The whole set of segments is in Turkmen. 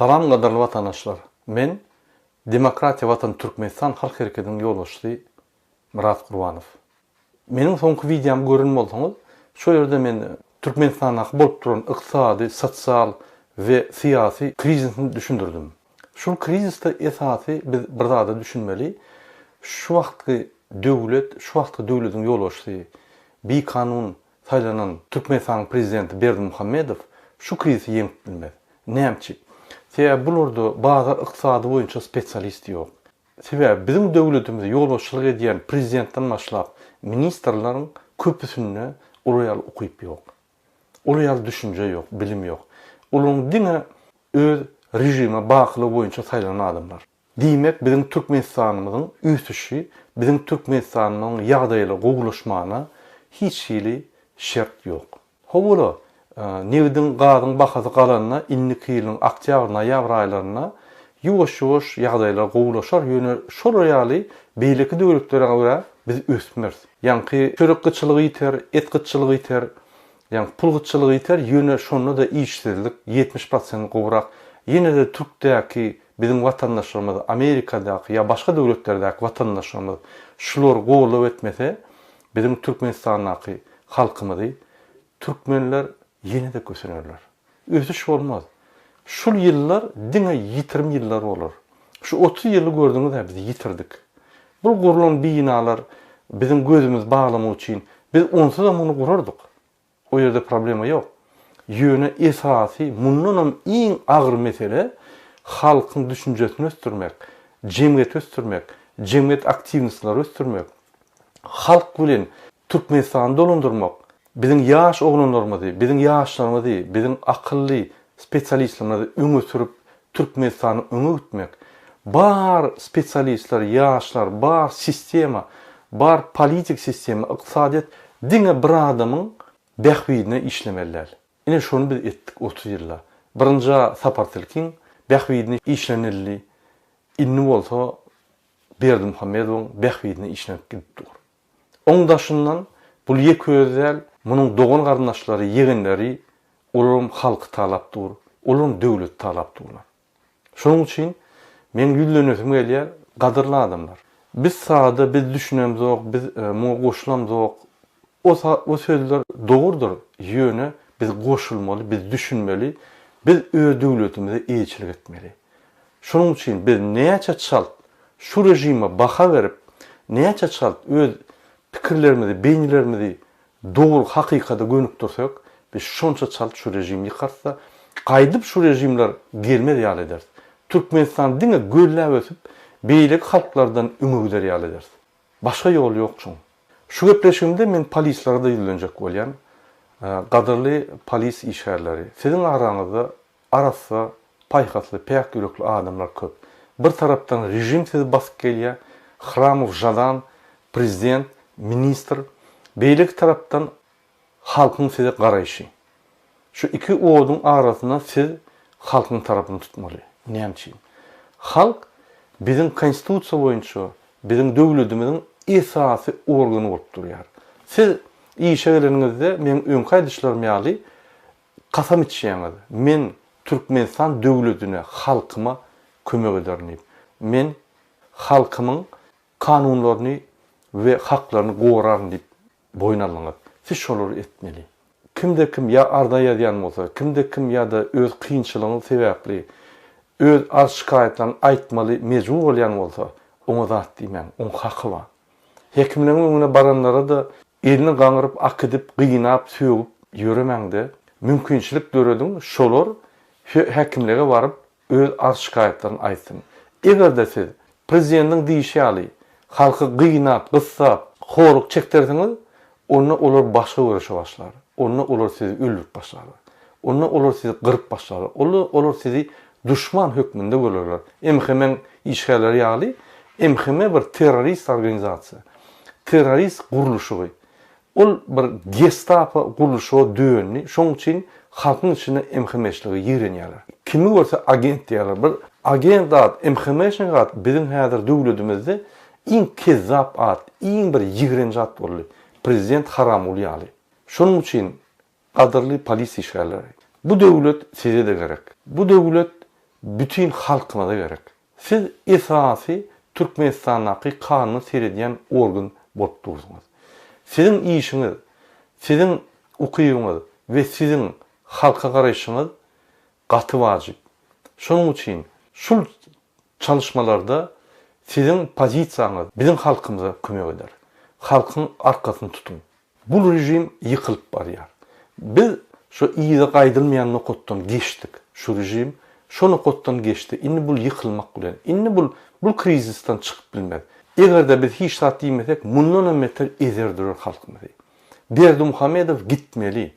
Salam gadarly vatandaşlar. Men Demokratiya Vatan Türkmenistan Halk Hereketi'nin ýolbaşçysy Murat Gurbanow. Meniň soňky videom görünme bolsaňyz, şo ýerde men Türkmenistanda bolup duran ykdysady, sosial we syýasy krizisini düşündirdim. Şol krizisde esasy biz bir zada düşünmeli. Şu wagtky döwlet, şu wagtky döwletiň ýolbaşçysy, bir kanun saýlanan Türkmenistan prezidenti Berdimuhammedow şu krizi ýeňip bilmez. Näçe? Sebäbi bularda bazar ykdysady boýunça spesialist ýok. Sebäbi bizim döwletimize ýolbaşçylyk edýän prezidentden başlap ministrlaryň köpüsinde ulaýal ukyp ýok. Ulaýal düşünje ýok, bilim ýok. Olaryň diňe öz rejime bakly boýunça saýlanan adamlar. Diýmek bizim Türkmenistanymyzyň üýtüşi, bizim Türkmenistanyň ýagdaýly gowulaşmagyna hiç hili şert ýok. Howala Nevdin gadyň bahasy galanyna innik ýylyň oktýabr, noýabr aýlaryna ýuwaş-ýuwaş ýagdaýlar gowulaşar, ýöne şol ýaly beýleki döwletlere görä biz ösmürs. Ýani çörek gyçylygy ýiter, et gyçylygy ýiter, ýani pul gyçylygy ýiter, ýöne şonda da işsizlik 70% gowrak. Ýene de Türkdäki bizim watandaşlarymyz, Amerikadaky ýa başga döwletlerdäki watandaşlarymyz şular gowulap etmese, bizim Türkmenistanyň halkymyzy Türkmenler ýene de kösenerler. Ösüş bolmaz. Şol ýyllar diňe ýitirim ýyllary bolar. Şu 30 ýyly gördüňiz biz ýitirdik. Bu gurulan binalar bizim gözümüz bağlamak üçin biz onsuz da muny gurardyk. O ýerde problema ýok. Ýöne esasy mundan iň agyr mesele halkyň düşünjesini östürmek, jemgyýet östürmek, jemgyýet aktivistleri östürmek, halk bilen Türkmenistany dolandyrmak. Bizim ýaş oglanlarymyzy, bizim ýaşlarymyzy, bizim akylly spesialistlerimizi öňe sürüp Türkmenistany öňe gitmek. Bar spesialistler, ýaşlar, bar sistema, bar politik sistema, ykdysadyýat diňe bir adamyň bähwidine işlemeliler. Ine şonu biz etdik 30 ýylda. Birinji Sapartylkiň bähwidine işlenildi. Inni bolsa Berdimuhammedowyň bähwidine işlenip gitdi. Oňdaşyndan bu ýeki özel munyň dogan garyndaşlary, ýegenleri olaryň halky talapdyr, olaryň döwlet talapdyr. Şonuň üçin men ýüzlenesim gelýär, gadyrly adamlar. Biz sahada biz düşünemiz ok, biz muňa goşulamyz ok. O sözler dogurdur. Ýöne biz goşulmaly, biz düşünmeli, biz öz döwletimize eýçilik etmeli. Şonuň üçin biz näçe çalt şu rejime baha berip, näçe çalt öz pikirlerimizi, beýnilerimizi dogry hakykata gönüp dursak, biz şonça çalt şu rejim ýykarsa, gaýdyp şu rejimler gelmedi ýaly eder. Türkmenistan diňe göllä ösüp, beýlik halklardan ümider ýaly eder. Başga ýol ýok şoň. Şu gepleşimde men polislara da ýylanjak bolýan. Gadyrly polis işgärleri. Siziň araňyzda arasa paýhasly, päk ýürekli adamlar köp. Bir tarapdan rejim sizi basyp gelýär, Hramow, Jadan, prezident, ministr, beýlik tarapdan halkyň size garaýşy. Şu iki owadyň arasynda siz halkyň tarabyny tutmaly. Näçe? Halk bizim konstitusiýa boýunça bizim döwletimiziň esasy organy bolup durýar. Siz işe geleniňizde men öňkäýdişlerim ýaly kasam içýäňiz. Men Türkmenistan döwletine, halkyma kömek ederim. Men halkymyň kanunlaryny we haklaryny goýararym diýip boyun alýar. Siz şolary etmeli. Kimde kim ya arda ýazýan bolsa, kimde kim ya da öz kynçylygyny sebäpli öz az şikaýetlerini aýtmaly, mejbur bolýan bolsa, oňa zat diýmän, oň haky bar. Hekimleriň öňüne baranlara da elini gaňyryp, akydyp, gynap, sögüp ýöremäňde mümkinçilik görediň, şolar hekimlere baryp öz az şikaýetlerini aýtsyn. Egerde siz prezidentiň diýişi ýaly halky gynap, gyssap, horuk çektirdiňiz, onda olar başga görüşe başlar. Onda olar sizi öldürüp başlar. Onda olar sizi gyryp başlar. Olar sizi düşman hökmünde görürler. MHM işgärleri ýaly, MHM bir terrorist organizasiýa. Terrorist guruluşy. Ol bir Gestapo guruluşy döwünni, şoň üçin halkyň içinde MHM'çligi ýerenýärler. Kimi görse agent diýerler. Bir agent zat, MHM'çiň zat bizim häzir döwletimizde iň kezzap at, iň bir ýigrenji at boldy. Prezident Hramow ýaly. Şonuň üçin gadyrly polis işgärleri. Bu döwlet size de gerek. Bu döwlet bütün halkıma da gerek. Siz esasy Türkmenistanyň kanyny seredýän organ bolup durýarsyňyz. Sizin işiňiz, sizin ukyýyňyz we sizin halka garaýşyňyz gaty wajyp. Şonuň üçin şul çalışmalarda sizin pozisiýaňyz bizim halkymyza kömek eder. Halkyň arkasyny tutun. Bu rejim yıkılıp barýar. Biz şu iýde gaýdylmaýan nokotdan geçdik. Şu rejim şu nokotdan geçdi. Indi bu yıkılmak bilen. Indi bu krizisden çıkıp bilmez. Eger biz hiç saat diýmesek, mundan meter ezerdiler halkymyzy. Berdimuhamedov gitmeli.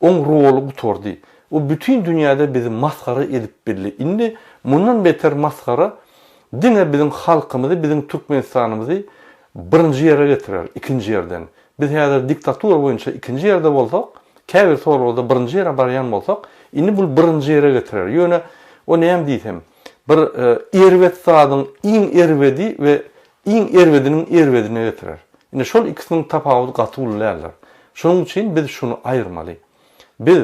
Oň rolu gutordy. O bütün dünyada bizi maskara edip bildi. Indi mundan beter maskara dine bizim halkymyzy, bizim Türkmenistanymyzy birinci ýere getirer, ikinci ýerden. Biz häzir diktatura boýunça ikinci ýerde bolsak, käbir sorulda birinci ýere barýan bolsak, indi bu birinci ýere getirer. Ýöne o näme diýsem, bir erwet sadyň iň erwedi we iň erwediniň erwedine getirer. Indi şol ikisiniň tapawuty gaty bolýarlar. Şonuň üçin biz şunu aýyrmaly. Biz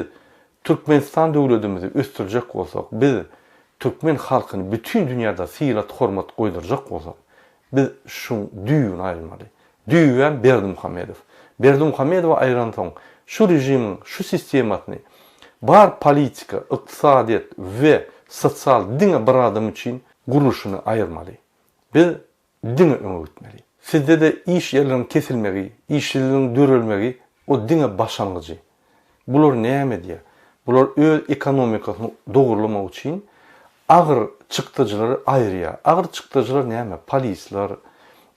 Türkmenistan döwletimizi östürjek bolsak, biz Türkmen halkyny bütün dünýäde syýrat hormat goýdurjak bolsak, biz şu düýüni aýyrmaly. Düýen Berdimuhamedov. Berdimuhamedowa aýran soň şu rejimiň şu sistematyny bar politika, ykdysadyat we sosial diňe bir adam üçin guruluşyny aýyrmaly. Biz diňe öňe gitmeli. Sizde de iş ýerleriň kesilmegi, iş ýerleriň dörelmegi o diňe başlangyjy. Bular näme diýär? Bular öz ekonomikasyny dogurlamak üçin agyr çykdyjylary aýrýar. Agyr çykdyjylar näme? Polisler,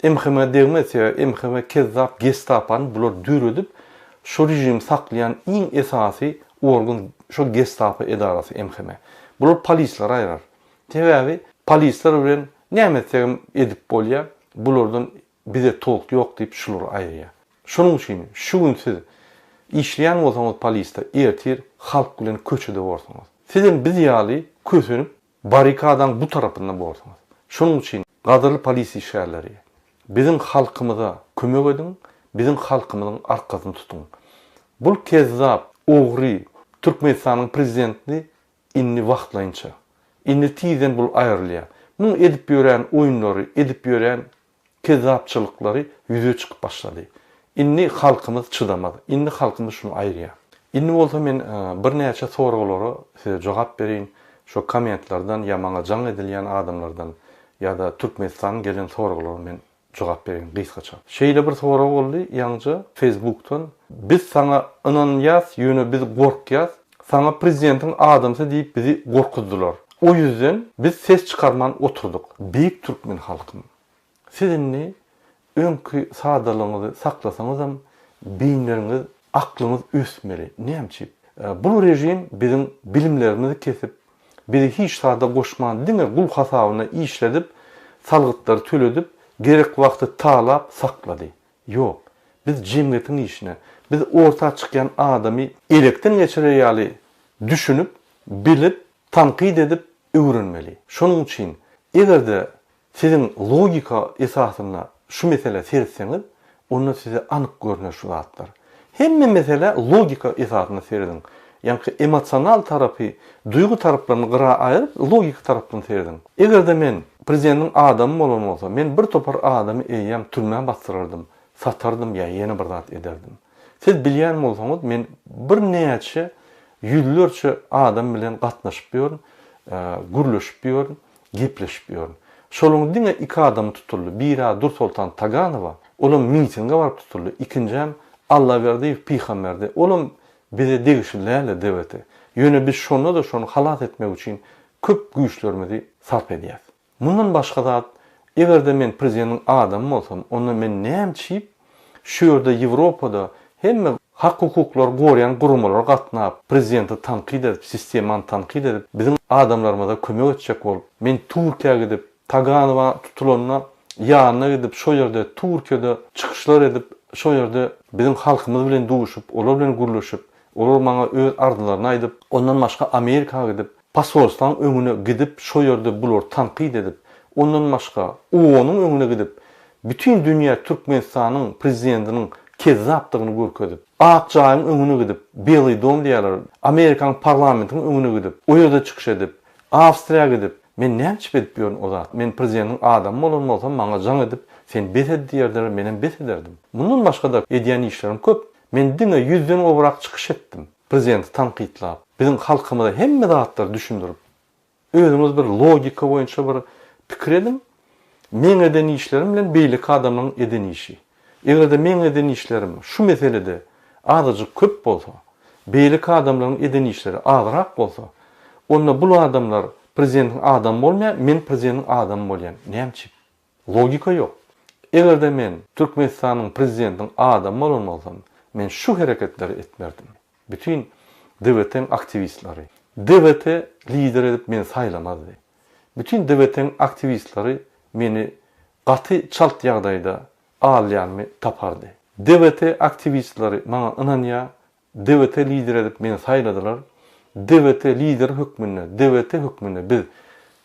MHM degmesi, MHM kezzap, Gestapan bular döredip şu rejim saklayan iň esasy organ şu Gestapo edarasy MHM. Bular polisler aýrar. Täwäbi polisler bilen näme edip bolýar? Bulardan bize tolk ýok diýip şular aýrýar. Şonuň üçin şu gün siz işleyen bolsaňyz poliste ertir halk bilen köçede bolsaňyz. Sizin biz ýaly köçünüp barikadaň bu tarapyndan bolsaňyz. Şonuň üçin gadyrly polis işgärleri bizim halkymyza kömek edin, bizim halkymyzyň arkasyny tutun. Bul kezzap, ogry Türkmenistanyň prezidentini inni wagtlaýynça, inni tizen bul aýrylýar. Bunu edip ýören oýunlary, edip ýören kezzapçylyklary ýüze çykyp başlady. Inni halkymyz çydamady. Inni halkymyz şunu aýrýar. Inni bolsa men bir näçe soraglary size jogap bereýin. Şu kommentlerden ya maňa jaň edilýän adamlardan ya da Türkmenistan gelen soraglary men jogap bereýin gysgaça. Şeýle bir sorag boldy ýaňja Facebook'tan. Biz sana inanýas, ýöne biz gorkýas. Sana prezidentiň adamsy diýip bizi gorkuzdular. O yüzden biz ses çıkarman oturduk. Büyük Türkmen halkım. Sizinni öňkü sadalygyňyzy saklasaňyz hem beýinleriňiz, aklymyz ösmeli. Näçip? Bu rejim bizim bilimlerimizi kesip, bizi hiç sada goşman diňe gul hasabyna işledip, salgytlar töledip, gerek wagty talap saklady. Ýok. Biz jemgyýetiň işine, biz orta çykýan adamy elekden geçirýäli düşünüp, bilip, tanqid edip öwrenmeli. Şonuň üçin egerde sizin logika esasyna şu mesele seretseňiz, onda size anyk görnär şu zatlar. Hemme mesele logika esasyna seredin. Ýani emosional tarapy, duygu taraplaryny gyra aýryp, logika tarapdan seredin. Egerde men prezidentiň adamy bolan bolsa, men bir topar adamy eýýäm türmäge bastyrardym, satardım ýa ýene bir zat ederdim. Siz bilýän bolsaňyz, men bir näçe ýüzlerçe adam bilen gatnaşyp ýörün, gürleşip ýörün, gepleşip ýörün. Şoluň diňe iki adam tutuldy. Biri Dursultan Taganowa, olam mitinge barıp tutuldy. İkincem Allahyberdiýew Pygamberdi. Olam bize degişlerle dewleti. Ýöne biz şonu da şonu halat etmek üçin köp güýçlerimizi sarf edýäs. Mundan başga da egerde men prezidentiň adamy bolsam, onda men näme çyp şu ýerde Ýewropada hemme hak hukuklar goýan gurumlar gatnap, prezidenti tanqid edip, sistemany tanqid edip, bizim adamlarymyza kömek etjek bolup, men Türkiýeге gidip, Taganowa tutulanyna ýanyna gidip, şo ýerde Türkiýede çykyşlar edip, şo ýerde bizim halkymyz bilen duguşup, olar bilen gürleşip, olar maňa öz ardylaryny aýdyp, ondan başga Amerikaga gidip, pasolstwan öňüne gidip, şo ýerde bular tanqid edip, ondan başga ONUň öňüne gidip, bütün dünýä Türkmenistanyň prezidentiniň kezzapdygyny görkezip, Akçaýyň öňüne gidip, Bely Dom diýerler, Amerikan parlamentiniň öňüne gidip, o ýerde çykyş edip, Awstriýa gidip, men näçe bedip ýörün o zat. Men prezidentin adamy bolan bolsam, maňa jaň edip, sen bet diýerler, menen bet ederdim. Bundan başga da edýän işlerim köp. Men diňe 100den obrak çykyş etdim. Prezidenti tanqidlap, bizim halkymyza hemme zatlar düşündirip, özümiz bir logika boýunça bir pikir edim. Men eden işlerim bilen beýlik adamyň eden işi. Egerde men eden işlerim şu meselede azyjyk köp bolsa, beýlik adamlaryň eden işleri azyrak bolsa, onda bu adamlar prezidentin adam bolmaýan, men prezidentin adam bolýan. Näçe? Logika ýok. Egerde men Türkmenistanyň prezidentiniň adam bolan bolsam, men şu hereketleri etmerdim. Bütün devletin aktivistleri, devlete lider edip meni saylamazdı. Bütün devletin aktivistleri meni gaty çalt ýagdaýda alýanmy tapardy. Devlete aktivistleri maňa ynanýa, devlete lider edip meni sayladylar. Devlete lider hökmüne biz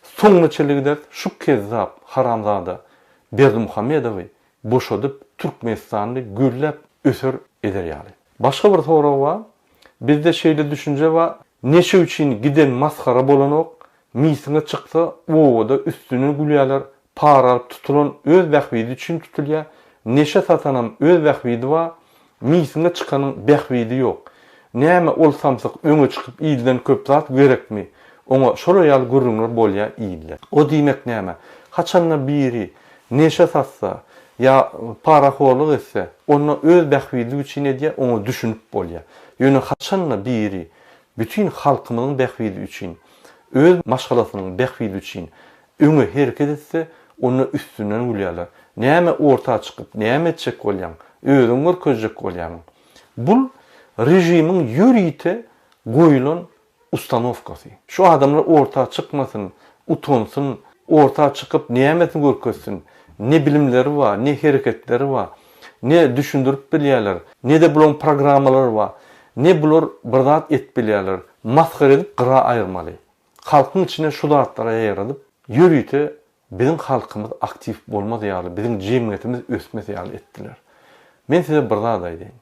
soňňaçylyk şu kezzap haramzada Berdimuhammedowy boşadyp Türkmenistany güllep ösür eder ýaly. Başga bir soraw bar. Bizde şeýle düşünje bar. Neşe üçin giden maskara bolanok, miýsine çyksa, oda üstüne gülýärler, para tutulan öz bähwidi üçin tutulýar. Neşe satanam öz bähwidi bar, miýsine çykanyň bähwidi ýok. Näme olsamsyk öňe çykyp ýyldan köp zat gerekmi? Oňa şolaýal gürrüňler bolýar ýyller. O diýmek näme? Haçanna biri neşe satsa, ya para horluk etse, onu öz bähwidi üçin edýär, onu düşünüp bolýar. Ýöne haçanna biri bütün halkymyň bähwidi üçin, öz maşgalasynyň bähwidi üçin öňe hereket etse, onu üstünden gülýärler. Näme orta çykyp, näme etjek bolýan, özüň görkezjek bolýan. Bu rejimiň ýürüýte goýulan ustanowkasy. Şu adamlar orta çykmasyn, utonsun, orta çykyp nämetini görkezsin. Ne bilimleri var, ne hareketleri var, ne düşündürüp bilýärler, ne de bulan programmalar var, ne bular bir zat et bilýärler. Maskar edip gyra aýyrmaly. Halkyň içine şu zatlara aýyryp, ýürüýte bizim halkymyz aktiv bolmaz ýaly, bizim jemgyýetimiz ösmez ýaly etdiler. Men size bir zat aýdyn.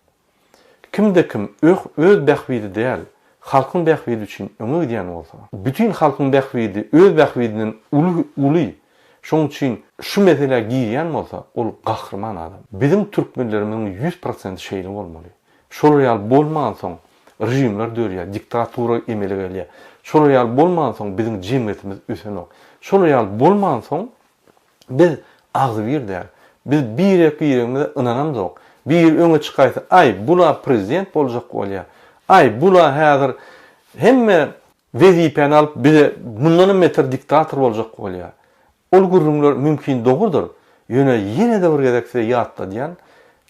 Kimde kim öz bähwidi däl, halkyň bähwidi üçin öňe gidýän bolsa, bütün halkyň bähwidi öz bähwidiniň uly şoň üçin şu mesele giýýän bolsa, ol gahrman adam. Bizim türkmenlerimiň 100% şeýle bolmaly. Şolaýal bolmagan soň rejimler dörýär, diktatura emele gelýär. Şolaýal bolmagan soň bizim jemgyýetimiz ösenok. Şolaýal bolmagan soň biz agzy berder. Biz bir-ekimize ynanamjok. Bir öňe çykaýsa, ay bula prezident boljak bolýar. Ay bula häzir hemme wezipeni alyp bize bundan meter diktator boljak bolýar. Ol gurrumlar mümkin doğrudur. Ýöne ýene de bir gedekse ýatda diýen,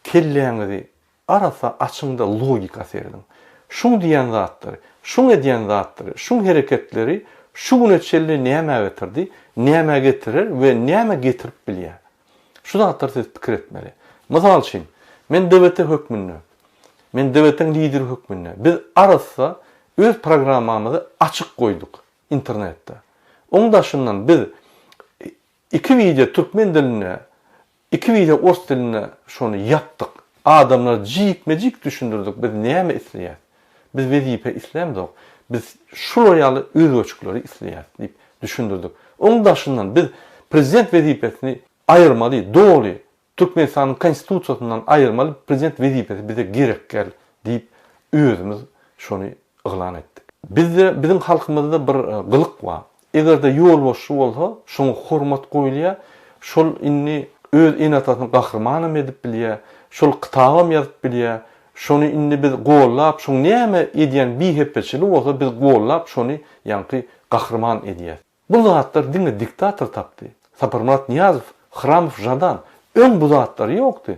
kelleňizi arasa açyňda logika serdim. Şuň diýen zatlar, şuň edýän zatlar, şuň hereketleri, şu güneçelli näme getirdi, näme getirir we näme getirip bilýär. Şu zatlar siz pikir etmeli. Mysal üçin, men devlete hökmünde, men devletin lider hökmünde, biz arasa öz programmamyzy açyk goýduk internetde. Oň daşyndan biz 2 video Türkmen diline, 2 video Ors diline şonu yaptık. Adamlar jik düşündürdük. Biz näme isleýär? Biz wezipe islemdik. Biz şolaýaly öz ölçükleri isleýär diýip düşündürdük. Oň daşyndan biz prezident wezipesini aýyrmaly, dogry. Türkmenistanyň konstitusiýasyndan aýyrmaly, prezident wezipesi bize gerek gel diýip özümiz şonu yglan etdik. Bizim halkymyzda bir gylyk bar. Egerde ýol boşy bolsa, şoňa hormat goýulýar. Şol inni öz enatasyny gahrmanam edip bilýär. Şol kytabam ýazyp bilýär. Şonu inni biz gollap, şoň näme edýän bihepeçili bolsa biz gollap şonu ýanky gahrman edýär. Bu zatlar diňe diktator tapdy. Saparmurat Niyazow, Hramow, Jadan öň bu zatlar ýokdy.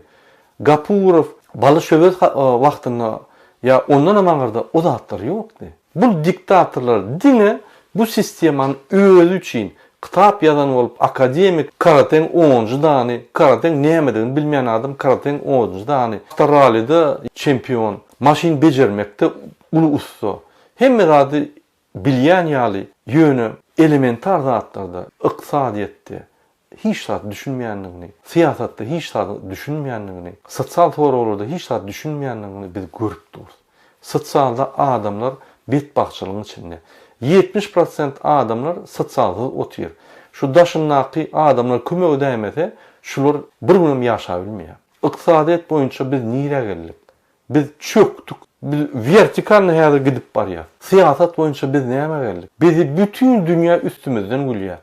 Gapurov, Balışöwet wagtyna ýa ondan amaňarda o zatlar ýokdy. Bu diktatorlar diňe bu sistemanyň özü üçin kitap yazan bolup akademik karateň 10-njy dany, karateň nämedigini bilmeýän adam karateň 10-njy dany, Astralida çempion, maşin bejermekde uly usta. Hemme zady bilýän ýaly ýöne elementar zatlarda, ykdysadyetde hiç zat düşünmeýänligini, siýasatda hiç zat düşünmeýänligini, sosial soralarda hiç zat düşünmeýänligini biz görüp durýarys. Sosialda adamlar betbaxçylygyň içinde, 70% adamlar sotsialsyz otyr. Şu daşyndaky adamlar kömek edämese, şular bir günem ýaşa bilmeýär. Iqtisadiýat boýunça biz nire geldik? Biz çöktük. Biz vertikal näde gidip barýar. Siýasat boýunça biz näme geldik? Bizi bütün dünýä üstümizden gülýär.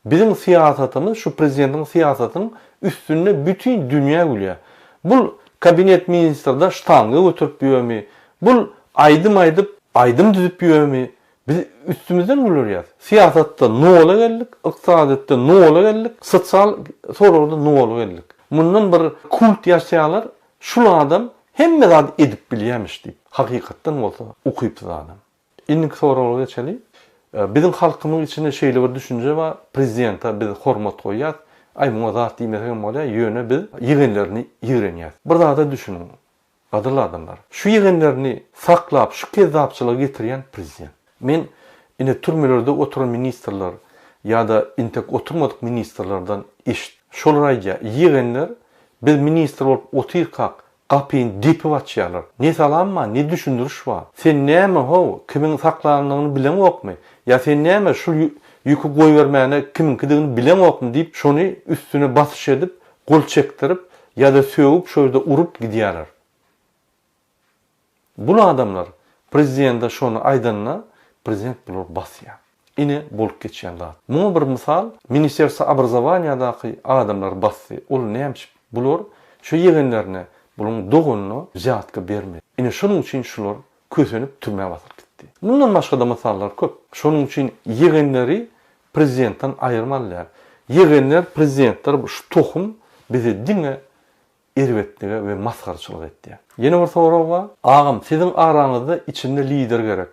Bizim siýasatymyz şu prezidentin siýasatynyň üstünde bütün dünýä gülýär. Bul kabinet ministrda ştanga götürüp ýörmi? Bul aýdym düzüp ýörmi? Biz üstümizden gülýär. Siýasatda nola geldik, ykdysadyatda nola geldik, sosial soragda nola geldik. Mundan bir kult ýaşaýarlar, şul adam hemme zat edip bilýärmiş diýip. Hakykatdan bolsa ukypdy adam. Indiki soraga geçeli. Bizim halkymyň içinde şeýle bir düşünje bar. Prezidenta biz hormat goýýar. Ay muňa zat diýmesen bolýar, ýöne biz ýygyňlaryny ýigrenýär. Bir da düşünün. Adyrly adamlar. Şu ýygyňlaryny saklap, şu kezzapçylygy getirýän prezident. Men ine türmelerde oturan ministrler ýa-da intek oturmadyk ministrlerden şolar aýdýar. Ýygyňlar biz ministr bolup otyrkak kapyň dipip açýarlar. Ne salamma, ne düşündürüş bar. Sen näme ho, kimiň saklandygyny bilen okmy? Ya sen näme şu ýükü goýbermäne kimiň kidigini bilen okmy diýip şonu üstüne basyş edip, gol çektirip ýa-da söwüp şöýde urup gidýärler. Bu adamlar prezidentde şonu aýdanna prezident bular basýar. Ine bolup geçýän zat. Muňa bir misal, Ministersiýa obrazowaniýadaky adamlar basy. Ol näme? Bular şu ýygyňlaryny bunun doğununu ziyatka bermedi. Ine şunun için şular kösenip türmeye basyp gitdi. Bundan başga da misallar köp. Şunun için ýygyňlary prezidentden aýyrmalylar. Ýygyňlar prezidentler şu tohum bizi diňe erwetlige we masgarçylyk etdi. Ýene bir sorag bar. Agam, siziň araňyzda içinde lider gerek.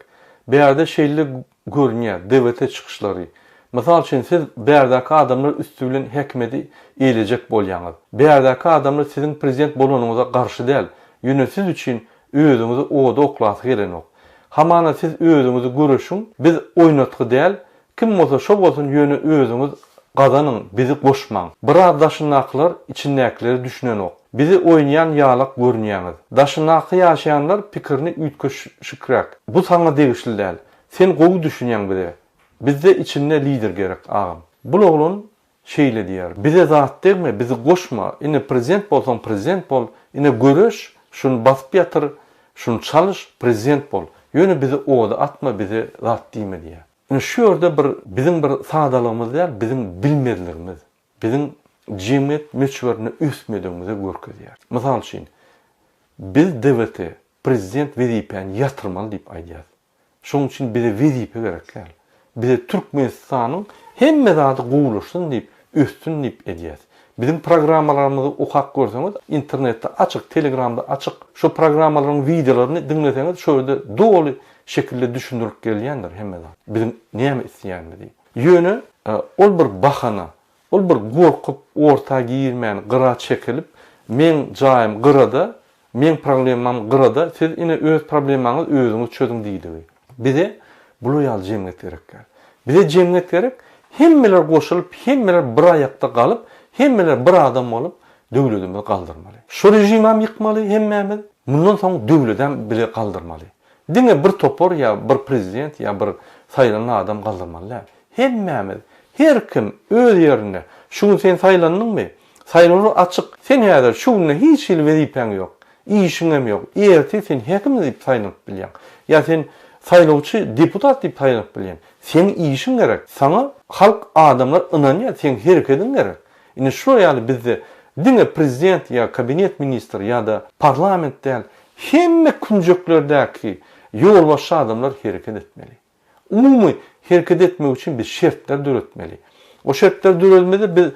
Beýerde şeýle görünýär, dewlete çykyşlary. Mysal üçin siz beýerdäki adamlar üstü bilen hekimeti eýlejek bolýaňyz. Beýerdäki adamlar siziň prezident bolanyňyza garşy däl. Ýöne siz üçin özüňizi oda oklasy gelenok. Hamana siz özüňizi görüşiň, biz oýnatgy däl, kim bolsa şo bolsun ýöne özüňiz gazanyň, bizi goşmaň. Bir daşynaklar içindäkileri düşünenok. Bizi oýnaýan ýalak görünýäňiz. Daşynaky ýaşaýanlar pikirini üýtgeşikrak. Bu saňa degişli däl. Sen gowy düşünýän bide. Bizde içinde lider gerek ağam. Bu oğlun şeýle diýär. Bize zat degme, bizi goşma. Ine prezident bolsaň prezident bol. Ine görüş, şunu basyp ýatyr, şunu çalış, prezident bol. Ýöne bizi oda atma, bize zat diýme diýär. Ine şu ýerde bizim bir sadalygymyz däl, bizim bilmezligimiz. Bizim jemgyýet meçberine üsmediğimize görkezýär. Mysal üçin, biz dewlete prezident wezipäni ýatyrmaly diýip aýdýar. Şoň üçin bize wezipe gerek däl. Bize Türkmenistanyň hemme zady gowuluşyn diýip, üstün diýip edýär. Bizim programmalarymyzy okap görseňiz, internetde açyk, Telegramda açyk, şu programmalaryň videolaryny dinleseňiz, şöyle dolu şekilde düşündirip gelýändir hemme zady. Bizim näme isleýändir? Ýöne ol bir bahana, ol bir gorkup orta giýirmän, gyra çekilip, men jaýym gyrada, men problemam gyrada, siz ine öz problemaňyzy özüňiz çözüň diýdi. Bize bu ýal jemgyýet gerek. Bize jemgyýet gerek, hemmeler goşulyp, hemmeler bir aýakda galyp, hemmeler bir adam bolup döwletimizi galdyrmaly. Şu rejimam ýykmaly hemmemiz, mundan soň döwletem bile galdyrmaly. Diňe bir topor ýa bir prezident ýa bir saýlanan adam galdyrmaly. Hemmemiz, her kim öz ýerine, şunu sen saýlandyňmy? Saýlany açyk. Sen häzir şunu hiç wezipen ýok. İşiňem ýok. Erti sen hekim diýip saýlanyp bilýän. Ýa sen saýlawçy deputat diýip saýlanyp bilýän. Sen işiň gerek. Sana halk adamlar ynanýar, sen herkediň gerek. Ine şu ýaly bizde diňe prezident ýa kabinet ministri ýa da parlament däl, hemme kunjöklerdäki ýolbaşy adamlar hereket etmeli. Umumy hereket etmek üçin biz şertler düretmeli. O şertler düretmede biz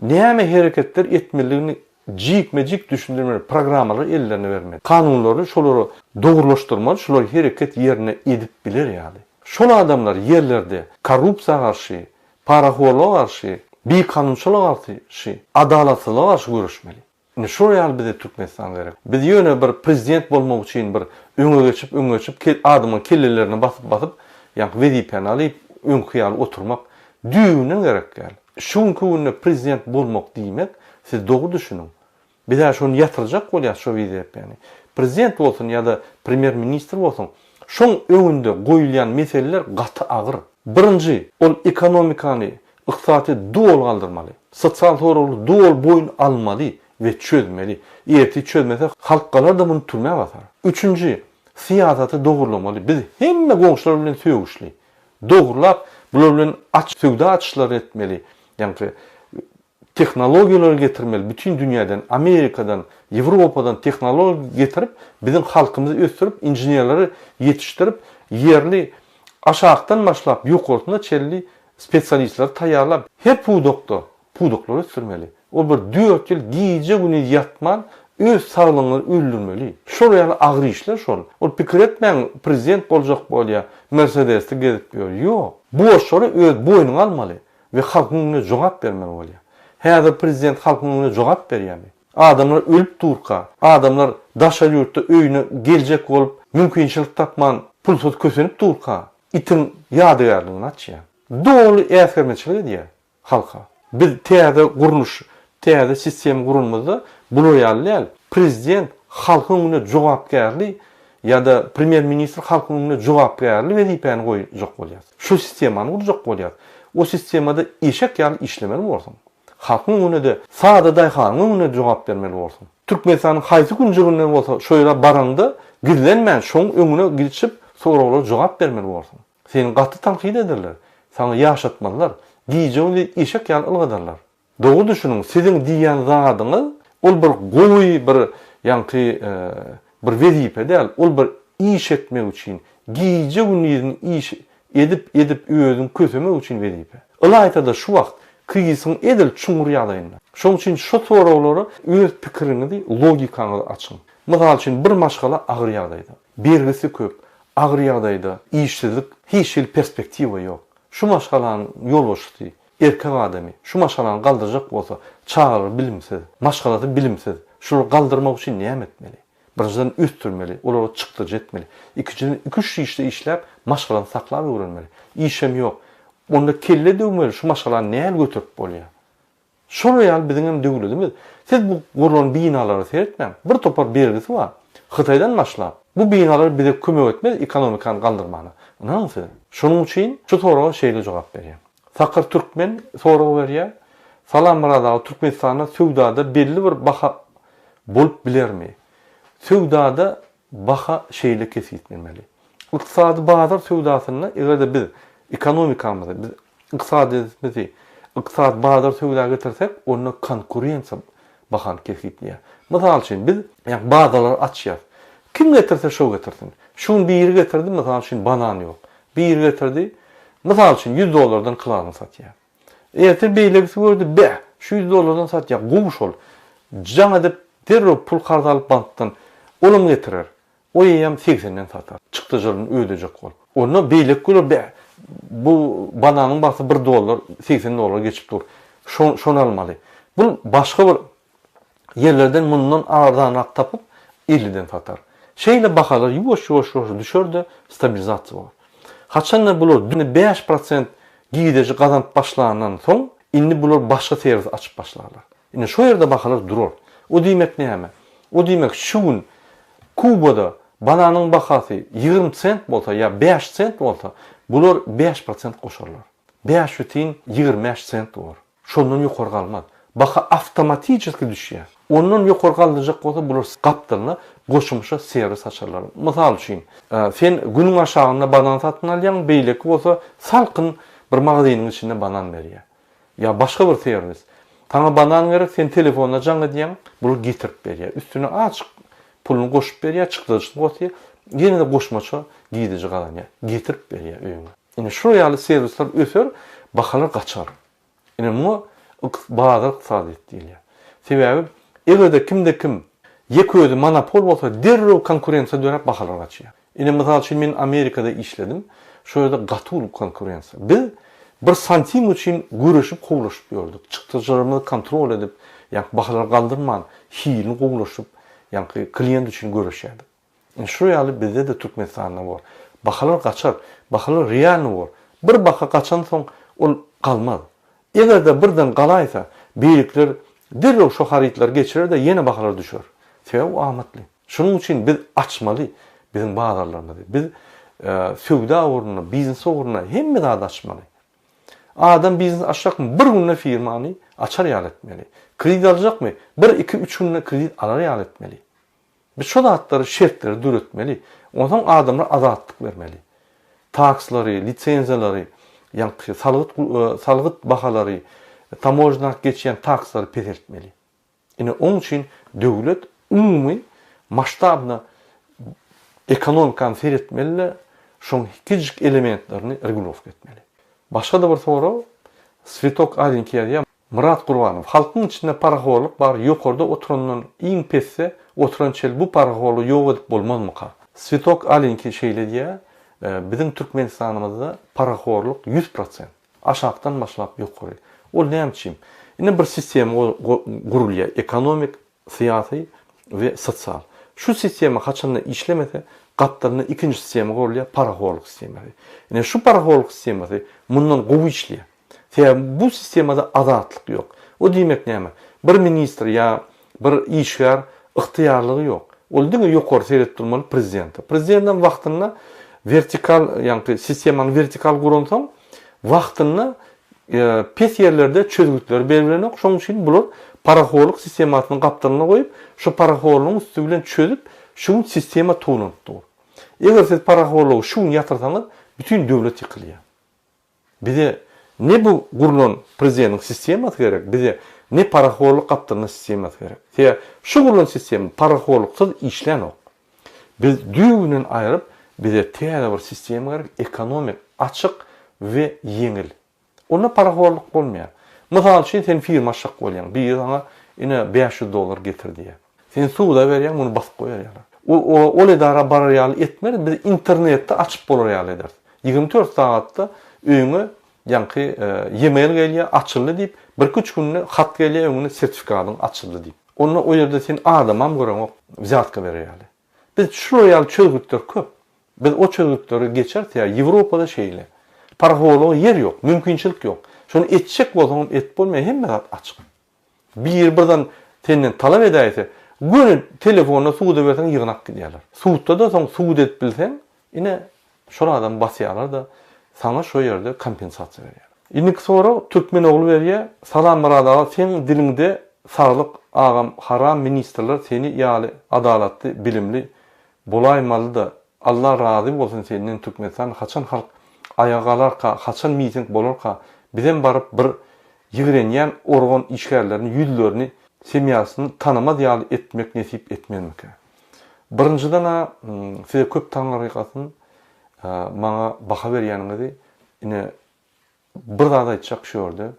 näme hereketler etmeligini jikmejik düşündirmeli, programmalar ellerine vermeli. Kanunlary şolary dogrulaşdyrmaly, şolary hereket ýerine edip biler ýaly. Şol adamlar yerlerde korrupsiýa garşy, paraxorluğa garşy, bikanunçylyğa garşy, adalatçylyğa garşy görüşmeli. Ine şu ýaly bize Türkmenistan gerek. Biz ýöne bir prezident bolmak üçin bir öňe geçip adamyň kellelerini basyp ýa-da wezipeni alyp öňküýal oturmak düýüne gerek gal. Şuňky günde prezident bolmak diýmek, siz dogry düşünün. Bize şonu ýatyrjak bolýar şu wezipeni. Prezident bolsun ýa-da premier ministr bolsun, şoň öňünde goýulýan meseleler gaty agyr. Birinci, ol ekonomikany, iqtisadi duol kaldırmalı. Sosyal sorumluluğu duol boyun almalı ve çözmeli. Eğer çözmese halklar da bunu türmeye batar. Üçüncü, siyasatı doğrulamalı. Biz hemme goňşular bilen söýüşli. Doğrulap, bular bilen söwda açyşlar etmeli. Yani teknologiyalar getirmeli. Bütün dünyadan, Amerikadan, Avrupadan teknoloji getirip, bizim halkımızı östürüp, injinerleri yetiştirip, yerli aşağıdan başlap, yukarıdan çelli spesialistler tayarlap, hep pudokları östürmeli. O bir 4 yıl giyece günü yatman, öz sağlığını öldürmeli. Şoraya ağır işler şol. O pikir etmeyen prezident olacak bolya, Mercedes'te gezip diyor. Yok. Bu şoru öz boynunu almalı ve halkın önüne cevap vermeli bolya. Hazır prezident halkın önüne cevap berýärmi? Adamlar ölüp durka, adamlar daşa yurtda öýüne gelecek olup, mümkinçilik tapman, pulsuz kösenip durka. İtin ýadygarlygyny açýar. Dogry äsgermeçilik edýär halka. Biz täze guruluş, täze sistem gurulmazda bular ýaly prezident halkyň önüne jogapkärli ýa-da premier ministr halkyň önüne jogapkärli wezipany goýjak bolýar. Şu sistemany gurjak bolýar. O sistemada eşek ýaly işlemeli bolsun. Halkyň önünde sada daýhanyň önüne jogap bermeli bolsun. Türkmenistanyň haýsy günjüginden bolsa şoýra baranda gizlenmän şoň öňüne girişip soraglary jogap bermeli bolsun. Seni gaty tanqid ederler. Sana ýaşatmalar, diýjegini eşek ýaly ylgadarlar. Dogry düşünüň, siziň diýen zadyňyz ol bir gowy bir ýanky bir wezipe däl, ol bir iş etmek üçin, diýjegini iş edip özüň kösemek üçin wezipe. Ylaýta-da şu wagt kıyısın edil çuňur ýagdaýynda. Şoň üçin şu soraglary öz pikiriňizi, logikaňyzy açyň. Mysal üçin bir maşgala agyr ýagdaýda, bergisi köp, agyr ýagdaýda işsizlik, hiç perspektiwa ýok. Şu maşgalanyň ýolbaşçysy, erkek adamy, şu maşgalany galdyrjak bolsa, çağırır bilimsiz, maşgalaty bilimsiz. Şunu galdyrmak üçin näme etmeli? Birinjiden üstürmeli, olary çykdyr etmeli. Ikinciden 2-3 işde işläp, maşgalany saklap öwrenmeli. İşem ýok. Onda kelle döwmeli, şu maşgalany näme götürüp bolýar? Şonu ýaly biziň hem döwletimiz. Siz bu gurulan binalary seyretmeň. Bir topar bergisi bar. Hytaýdan başlap. Bu binalar bize kömek etmez ekonomikany galdyrmany. Näme? Şonuň üçin şu soraga şeýle jogap berýär. Fakir türkmen soragy berýär. Salamradagy Türkmenistanda söwdada belli bir baha bolup bilermi? Söwdada baha şeýle kesitmeli. Iqtisady bazar söwdasyna egerde biz ekonomikamyzda, biz iqtisadymyzy, iqtisad bazar söwdaga getirsek, onda konkurensiýa bahan kesitmeli. Mysal üçin biz bazarlar açýar. Kim getirse şo getirsin. Şunu bir ýere getirdi, mysal üçin banan ýok. Bir ýere getirdi, mysal üçin $100 kylany satýar. Ertir beýlegisi gördü, şu $100 satýar, gowy ol. Jaňa dep derrä pul karz alyp bankdan olum getirer. O ýem 80-den satar. Çykdyjyny ödejek bol. Onu beýlek görer, bu bananyň bahsy $1, $80 geçip dur. Şonu almaly. Bu başga bir yerlerden mundan arzanyrak tapyp 50-den satar. Şeýle bahalar ýuwaş düşerdi, stabilizasiýa bolar. Haçanlar bular 5% giýdeji gazanıp başlanandan soň, indi bular başga servis açyp başlarlar. Indi şu ýerde bahalar durur. O diýmek näme? O diýmek şu gün Kubada bananyň bahasy 20 sent bolsa ýa 5 sent bolsa, bular 5% goşarlar. 5,25 sent bolar. Şondan ýokary galmaz. Baha avtomatически düşýär. Ondan ýokary galdyrjak bolsa, bular gapdyryna goşumşa servis açarlar. Mysal üçin, sen günüň aşagynda banan satyn alýan, beýleki bolsa, salkyn bir magazynyň içinde banan berýär. Ya başga bir servis. Taňa banan gerek, sen telefonda jaň edýän, bular getirip berýär. Üstüne açyk pulunu goşup berýär, çykdyryşyny goýýar. Ýene de goşmaça giýdeji galanýar, getirip berýär öýüne. Ine şu ýaly servisler öser, bahalar gaçar. Ine bu bazar iqtisady diýilýär. Sebäbi egerde kimde kim ýeközi monopol bolsa, derrew konkurensiýa dönüp bahalar gaçýar. Ine mysal üçin men Amerikada işledim. Şu ýerde gaty konkurensiýa. Biz bir santim üçin görüşüp gowlaşyp ýördik. Çykdyjlarymyzy kontrol edip, ýa bahalar galdyrman, hilini gowlaşyp, ýa klient üçin görüşýärdik. Şu ýaly bizde de Türkmenistanda bar. Bahalar gaçar, bahalar realny bar. Bir baha gaçan soň ol galmaz. Egerde birden galaýsa, beýlikler derrew şu haritler geçirer de ýene bahalar düşer. Sebäbi o amatly. Şonuň üçin biz açmaly bizim bazarlarymyzy. Biz söwda uğruna, biznes uğruna hemme zat açmaly. Adam biznes açacakmı? Bir günde firmany açar ýaly etmeli. Kredit alacakmı? 1-2-3 günde kredit alar ýaly etmeli. Biz şo zatlary, şertleri düretmeli. Ondan adamlara azatlyk bermeli. Takslary, litsenziýalary, ýa-ni salgyt bahalary, tamojnaga geçýän takslary peseltmeli. Ine onun için döwlet umumy maştabna ekonomikany seyretmeli, şoň kiçik elementlerini regulowka etmeli. Başga da bir soru, Svitok Alinkiýa, Murat Gurbanow, halkyň içinde paraxorluk bar, ýokarda oturandan iň pesse oturan çel bu paraxorluğu ýok edip bolmazmyka? Svitok Alinki şeýle diýär, bizim Türkmenistanymyzda paraxorluk 100%. Aşaktan başlap ýokary. Ol näçim? Ine bir sistem gurulýar, ekonomik, syýasy we sosial. Şu sistema haçanda işlemese, gatlaryna ikinji sistema gurulýar, paraxorluk sistemi. Ine şu paraxorluk sistemi mundan gowy işleýär. Bu sistemada azatlyk ýok. O diýmek näme? Bir ministr ýa bir işgär ıhtiýarlygy ýok. Ol diňe ýokary seyret durmaly prezident. Prezidentden wagtyna vertikal, ýa-ni sistemany vertikal guransaň, wagtyna pes yerlerde çözgütler belgilenok. Şoň üçin bular paraxorluk sistemasyny gapdalyna goýup, şu paraxorlugyň üstü bilen çözüp, şu sistema tuğunupdy. Eger siz paraxorlugy şu ýatyrsaňyz, bütün döwlet ýykylýar. Bize ne bu gurulan prezidentin sistemasy gerek, bize ne paraxorluk gapdalyna sistemasy gerek. Ýa şu gurulan sistem paraxorluksyz işlenok. Biz düýünden aýryp, bize täze bir sistem gerek, ekonomik, açyk we ýeňil. Ona paraxorluk bolmaýar. Mysal üçin sen firma açak bolýan, bir ýyla ine $500 getirdi. Sen suwda berýän, muny basyp goýar. O edara barar ýaly etmeli, biz internetde açyp bolar ýaly eder. 24 saatda öňe ýa-ni e-mail gelýär, açyldy diýip, 1-3 günde hat gelýär, öňüne sertifikatyň açyldy diýip. Onda o ýerde sen adamam göreňok, wzatka berer ýaly. Biz şu ýaly çözgütler köp. Biz o çözgütleri geçerse Ýewropada şeýle. Paraxorlugy yer ýok, mümkinçilik ýok. Şonu etjek bolsaň et bolmaýar, hemme zat açyk. Birden senden talap edäýse, göni telefona suwda berseň ýygnak gidýärler. Suwda da soň suwda edip bilseň, ine şol adam basýarlar da sana şo ýerde kompensasiýa berýär. Iniki soru Türkmen ogly berýär. Salam Murat aga, sen dilinde saglyk agam haram ministrler seni ýaly adalatly, bilimli bolaýmaly da Allah razy bolsun senden Türkmenistan haçan halk ayagalar ka, haçan miting bolarka, bizem baryp bir ýigrenýän organ işgärlerini, ýüzlerini, semýasyny tanama ýaly etmek nesip etmenmeke. Birinjiden size köp taňlar ýykasyn, maňa baha berýäniňizi ine bir zada aýtjak şöýerde.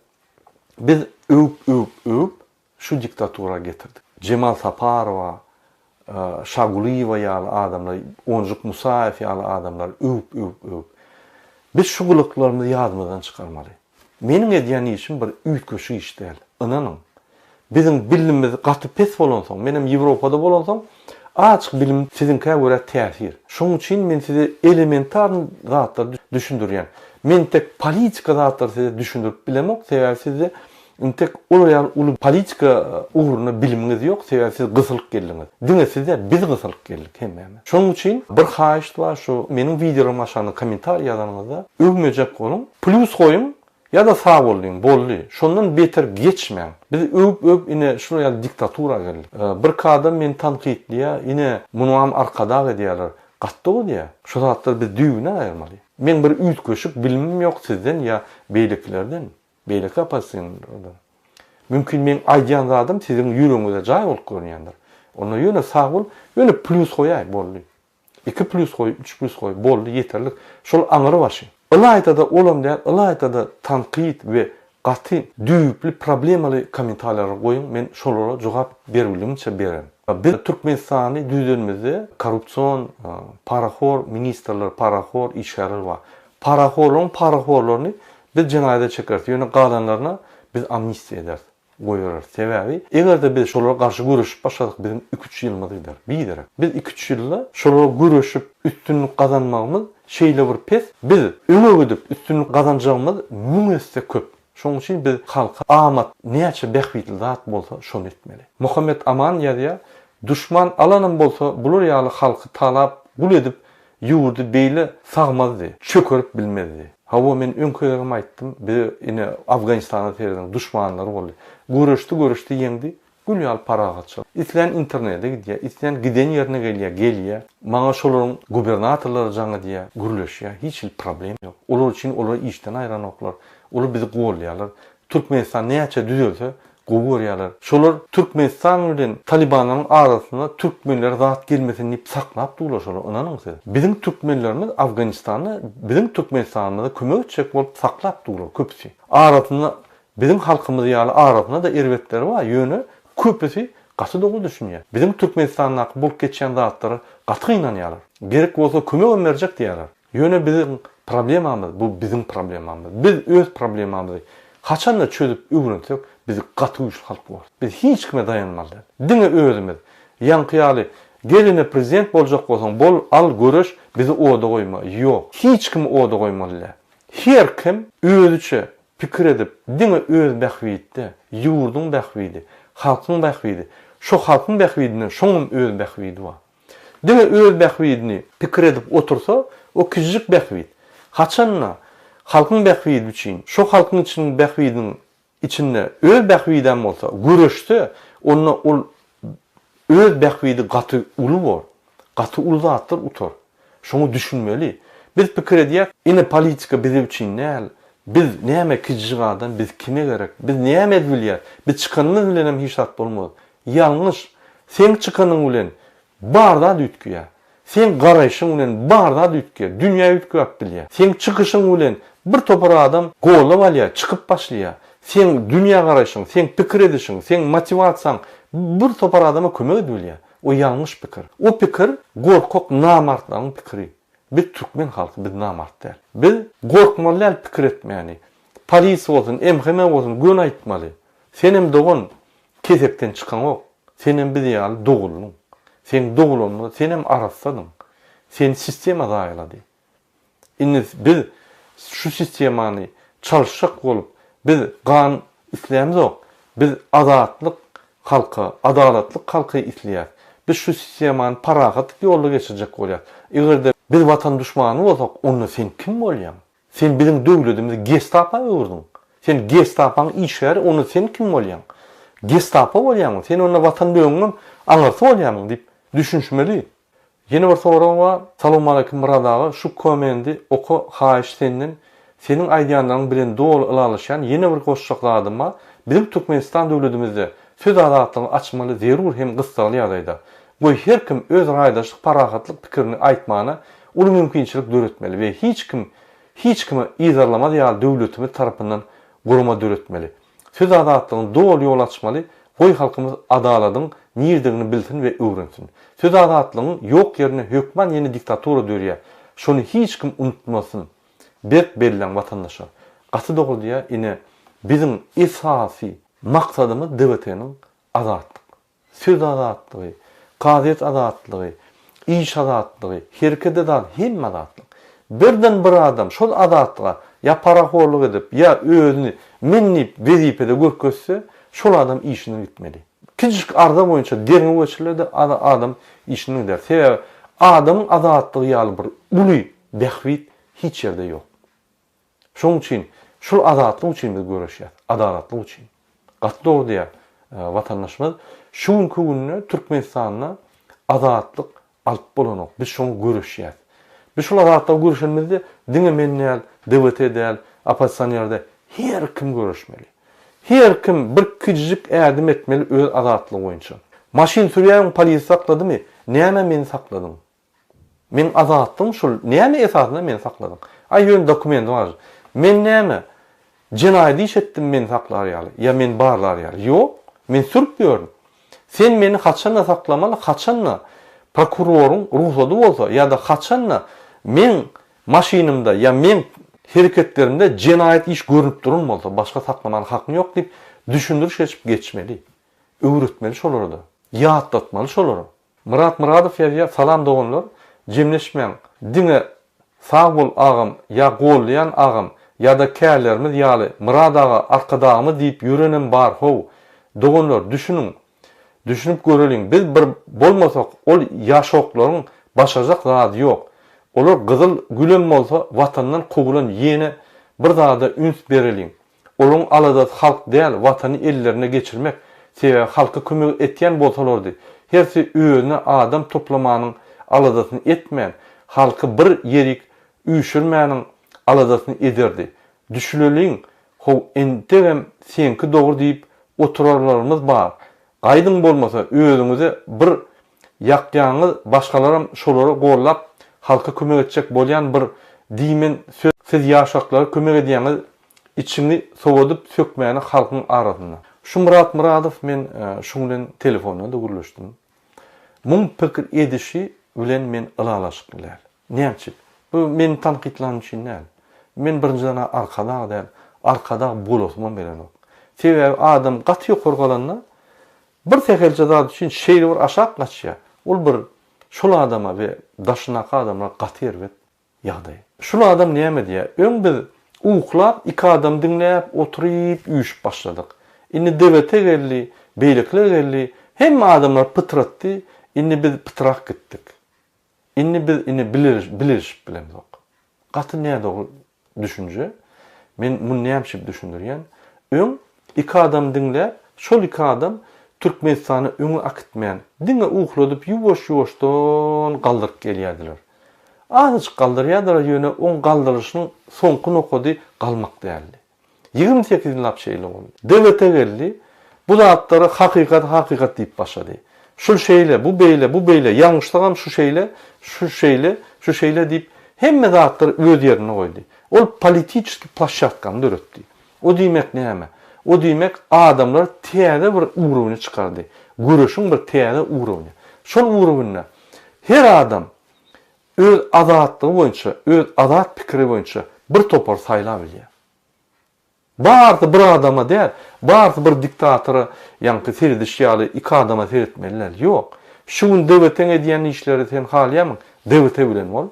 Biz öwüp şu diktatura getirdik. Cemal Saparowa, Şaguliýewa ýaly adamlar, Onjuk Musaev ýaly adamlar öwüp. Biz şu guluklarymyzy ýadymyzdan çykarmaly. Meniň edýän işim bir üýtgeşi iş däl. Inanyň. Bizim bilimimiz gaty pes bolansaň, menem Ýewropada bolansaň, açyk bilim sizinkä görä täsir. Şoň üçin men size elementar zatlar düşündirýän. Men tek politika zatlar size düşündirip bilemok, sebäbi size tek olaýan uly politika uğruna biliminiz ýok, sebäbi siz gysylyk geldiňiz. Diňe size biz gysylyk geldik hemmeme. Şoň üçin bir haýyş bar, şu meniň videolarym aşagyna kommentariýa ýazanyňyzda öwmejek bolun, plus goýun ya da sağ bolýan, boldy. Şondan beter geçmeň. Biz öwüp ine şuraya diktatura geldik. Bir kadam men tanqidliýär, ine muny ham arkada edýärler. Gatdy diýär. Şu zatlar biz düýüne aýyrmaly. Men bir üýtgeşik bilimim ýok sizden ya beýliklerden. Beýlik apasyňdan. Mümkin men aýdýan zadym siziň ýüregiňizde jaý bolup görýändir. Ona ýöne sağ bol, ýöne plus goýaý boldy. 2 plus goý, 3 plus goý, boldy ýeterlik. Şol aňyry başy. Ilaytada olam diýär, ilaytada tanqid we gaty düýüpli problemaly kommentarlar goýun, men şolara jogap berbilimçe berem. Biz Türkmenistany düýdenmizde korrupsiýon, paraxor ministrler, paraxor işgärler bar. Paraxorlaryny biz jenaýada çekerdik. Ýöne galanlaryna biz amnistiýa eder, goýarlar. Sebäbi, egerde biz şolara garşy görüşüp başladyk, bizim 2-3 ýylymyz gider. Biderek. Biz 2-3 ýylda şolara görüşüp üstünlük gazanmagymyz şeýle bir pes. Biz öňe gidip üstünlük gazanjagymyz müňeste köp. Şoň üçin biz halka amat näçe behwitli zat bolsa şonu etmeli. Muhammed Aman ýa-da düşman alanım bolsa bular ýaly halky talap bul edip Ýurdy beýle sagmazdy, çökerip bilmezdi. Hawa men öňkörüme aýtdym, bir ine Afganistana terden düşmanlar boldy. Görüşdi ýeňdi. Gülýal para gaçyl. Islen internete gidýär, islen giden ýerine gelýär. Maňa şolaryň gubernatorlary jaňa diýär, gürleşýär. Hiç problem ýok. Olar üçin olar işden aýran oklar. Olar bizi gowlaýarlar. Türkmenistan näçe düzelse gowurýarlar. Şolar Türkmenistan bilen Talibanyň arasynda türkmenler zat gelmesin diýip saklap durýarlar. Onanyň siz. Bizim türkmenlerimiz Afganistany, bizim Türkmenistanymyza kömek etjek bolup saklap durýar köpüsi. Arasynda bizim halkymyz ýaly arasynda da erwetler bar, ýöne köpüsi gaty dogy düşünýär. Bizim Türkmenistanyň bolup geçen zatlary gaty inanýarlar. Gerek bolsa kömek berjek diýerler. Ýöne bizim problemamyz, bu bizim problemamyz. Biz öz problemamyzy haçanda çözüp öwrensek, biz gaty güýçli halk bolýar. Biz hiç kime dayanmaldy. Diňe özümiz ýanqyaly geline prezident boljak bolsaň, bol al görüş, bizi oda goýma. Ýok, hiç kim oda goýmaly. Her kim özüçe pikir edip, diňe öz bähwitde, ýurduň bähwidi, halkyň bähwidi, şo halkyň bähwidinden şoňum öz bähwidi bar. Diňe öz bähwidini pikir edip otursa, o küçük bähwid. Haçanna halkyň bähwidi üçin, şo halkyň üçin bähwidiniň içinde öz bähwiden bolsa, görüşdi, onda ol öz bähwidi gaty uly bor. Gaty uly zatlar utar. Şoňu düşünmeli. Biz pikir edýär, ine politika bizim üçin näl? Biz näme küçük adam, biz kime gerek? Biz näme edilýär? Biz çykanyň bilen hem hiç zat bolmaz. Ýalňyş. Sen çykanyň bilen barda dütküýär. Sen garaýşyň bilen barda dütküýär. Dünýä dütküýär bilýär. Sen çykyşyň bilen bir topar adam gowlap alýar, çykyp başlaýar. Sen dünýä garaýşyň, sen pikir edişiň, sen motivasiýaň bir topar adama kömek edilýär. O ýalňyş pikir. O pikir gorkok namartlaryň pikiri. Biz Türkmen halky, biz namart däl. Biz gorkmaly pikir etmäni. Polis bolsun, MHM bolsun, gün aýtmaly. Senem dogun kesekden çykan ok. Senem biz ýaly dogulun. Sen dogulunmy, senem arassadyň. Sen sistema daýlady. Indi biz şu sistemany çalşak bolup, biz gan islämiz ok. Biz adatlyk halka, adalatlyk halka isleýär. Biz şu sistemany paragatlyk ýolda geçirjek bolýar. Egerde biz watan düşmany bolsak, onda sen kim bolýan? Sen bizim döwletimizi Gestapo öwürdüň. Sen Gestapoň işgäri, onda sen kim bolýan? Gestapo bolýan, sen onda watan döwüňem aňarsy bolýan diýip düşünmeli. Yeni bir sorum var. Salam aleykum Murad ağa. Şu komendi oku haýyş senden. Senin aýdýanlaryň bilen dol alaşan yeni bir goşşakladım var. Bizim Türkmenistan döwletimizde söz adatlygyny açmaly, zerur hem gysgaly ýagdaýda. Bu her kim öz raýdaşlyk, paragatlyk pikirini aýtmana uly mümkinçilik döretmeli we hiç kimi izarlamady ýaly döwletimiz tarapyndan gurma döretmeli. Söz adatlygyny dol ýol açmaly, goý halkymyz adalatyň nirdigini bilsin we öwrensin. Söz adatlygyny ýok ýerine hökman ýeni diktatura dörýär. Şonu hiç kim unutmasyn. Berk berilen watandaşa. Gaty dogulýar, ine bizim esasy maksadymyz dewletiniň azatlyk. Söz azatlygy, gadet azatlygy, iş azatlygy, herkede azat, hemme azatlyk. Birden bir adam şol azatlyga ya paraxorluk edip, ya özüni minnip wezipede görkezse, şol adam işini gitmeli. Küçük arda boýunça derňe geçirlerde adam işini gider. Sebäbi adamyň azatlygy ýaly bir uly bähwit hiç ýerde ýok. Şoň üçin şol azatlyk üçin biz görüşýär, adalatlyk üçin. Gaty dogry diýär watandaşymyz. Şuňky gününe Türkmenistanyna azatlyk alyp bolanok. Biz şoňu görüşýär. Biz şol azatlyk görüşenmizde diňe mennäl, dewletedäl, opozisiýonerde her kim görüşmeli. Her kim bir küçücük erdem etmeli öz azatlygy boýunça. Maşin sürýän polis sakladymy? Näme meni sakladyň? Men azatlym şol. Näme esasynda meni sakladyň? Aýyn dokument bar. Men näme? Jenaýat iş etdim men saklar ýaly. Ya men barlar ýaly. Ýok, men sürüp ýördüm. Sen meni haçanla saklamaly, haçanla prokuroruň ruhsady bolsa, ýa-da haçanla men maşinymda ya men hereketlerimde jenaýat iş görünüp durun bolsa, başga saklamaly hakyň ýok diýip düşündürüş geçmeli. Öwretmeli şolary da. Ýatlatmaly şolary. Murat Muradow ýa salam dogunlar, jemleşmeň. Diňe sag bol agam, ya gollayan agam, ya da kärlerimiz ýaly Murad ağa arkadagamy diýip ýörenem bar how. Dogunlar düşünün. Düşünüp göreliň. Biz bir bolmasak ol ýaşoklaryň başajak zady ýok. Olar kızıl gülen bolsa vatandan kogulan yene bir zada üns berilin. Olun aladat halk değil, vatanı ellerine geçirmek. Sebäbi halka kömek etýän bolsalardy. Hersi öýüne adam toplamanın aladatyny etmän, halky bir yerik üýşürmäniň aladatyny ederdi. Düşüleliň ho entegem senki dogry diýip oturarlarymız bar. Gaýdyň bolmasa özüňize bir ýakýaňyz başgalaram şolary gollap halka kömek etjek bolýan bir diýmen siz ýaşaklary kömek edýäňiz içini sowadyp sökmäni halkyň arasynda. Şu Murat Muradow men şuň bilen telefonda görüşdim. Muň pikir edişi bilen men ılalaşyk biler. Näçe? Bu men tanqidlanýan näl? Men birinjiden arkada bolasman bilen ok. Sebäbi adam gaty korgalanda bir tekelçe zat üçin şeýle bir aşak gaçýar. Ol bir şol adama we daşynaky adamlar gaty erbet ýagdaý. Şol adam näme diýär? Öň biz uklap iki adam dinläp oturyp üýüşüp başladyk. Indi devlete geldi, beýlikler geldi. Hemme adamlar pıtratdy. Indi biz pıtrak gittik. Indi biz biliriş bilemiz ok. Gaty näde o düşünje? Men muny näme düşündirýän? Öň iki adam dinläp, şol iki adam Türkmenistany öňe akıtmayan, diňe ukladyp ýuwaş-ýuwaşdan galdyryp gelýärdiler. Azıcık galdırýardylar ýöne on galdyrışynyň soňky nokady galmak däldi. 28 ýyllap şeýle boldy. Devlete geldi. Bu zatlary hakykat diýip başlady. Şu şeýle, bu beýle, ýalňyşlygam şu şeýle diýip hemme zatlary öz ýerine goýdy. Ol politiski plaşatkany döretdi. O diýmek näme? O diýmek adamlar täze bir ugrowny çykardy. Görüşüň bir täze ugrowny. Şol ugrowny her adam öz azatlygy boýunça, öz azat pikiri boýunça bir topar saýlap bilýär. Bardy bir adama däl, bardy bir diktatory, ýa-ni serdişýaly iki adama seretmeliler. Ýok. Şuň döwletin edýän işleri sen halýamy, döwlete bilen bol.